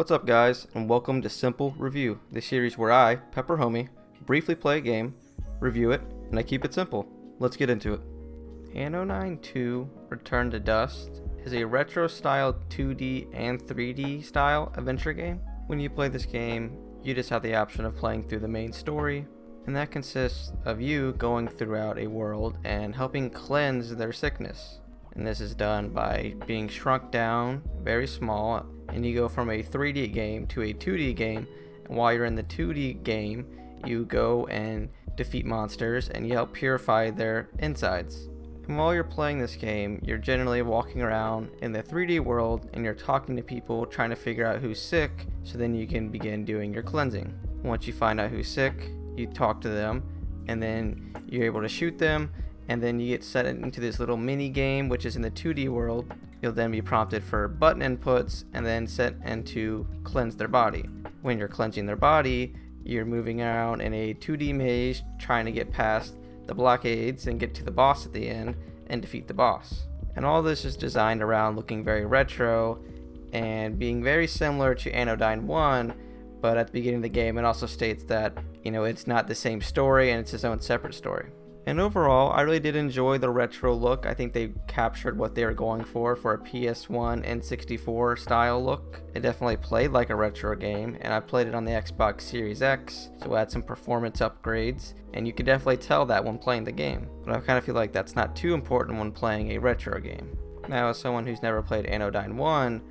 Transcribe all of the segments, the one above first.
What's up guys, and welcome to Simple Review, the series where I, PepperHomie, briefly play a game, review it, and I keep it simple. Let's get into it. Anodyne 2 Return to Dust is a retro-style 2D and 3D style adventure game. When you play this game, you just have the option of playing through the main story, and that consists of you going throughout a world and helping cleanse their sickness. And this is done by being shrunk down, very small, and you go from a 3D game to a 2D game, and while you're in the 2D game, you go and defeat monsters and you help purify their insides. And while you're playing this game, you're generally walking around in the 3D world and you're talking to people trying to figure out who's sick, so then you can begin doing your cleansing. Once you find out who's sick, you talk to them, and then you're able to shoot them, and then you get set into this little mini game which is in the 2D world. You'll then be prompted for button inputs and then set into cleanse their body. When you're cleansing their body, you're moving around in a 2D maze trying to get past the blockades and get to the boss at the end and defeat the boss. And all this is designed around looking very retro and being very similar to Anodyne 1, but at the beginning of the game it also states that, it's not the same story and it's its own separate story. And overall, I really did enjoy the retro look. I think they captured what they were going for a PS1 and 64 style look. It definitely played like a retro game, and I played it on the Xbox Series X, so it had some performance upgrades, and you can definitely tell that when playing the game. But I kind of feel like that's not too important when playing a retro game. Now, as someone who's never played Anodyne 1,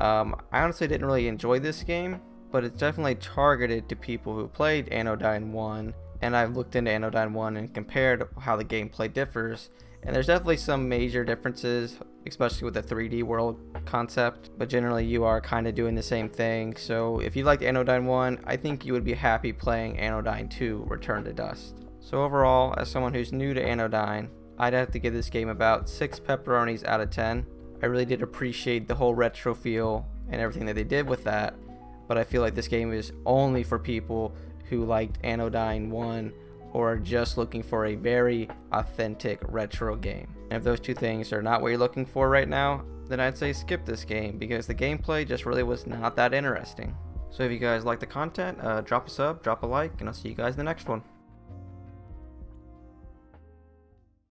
I honestly didn't really enjoy this game, but it's definitely targeted to people who played Anodyne 1. And I've looked into Anodyne 1 and compared how the gameplay differs, and there's definitely some major differences, especially with the 3D world concept, but generally you are kind of doing the same thing. So if you liked Anodyne 1, I think you would be happy playing Anodyne 2 Return to Dust. So overall, as someone who's new to Anodyne, I'd have to give this game about 6 pepperonis out of 10. I really did appreciate the whole retro feel and everything that they did with that, but I feel like this game is only for people who liked Anodyne 1 or are just looking for a very authentic retro game. And if those two things are not what you're looking for right now, then I'd say skip this game because the gameplay just really was not that interesting. So if you guys like the content, drop a sub, drop a like, and I'll see you guys in the next one.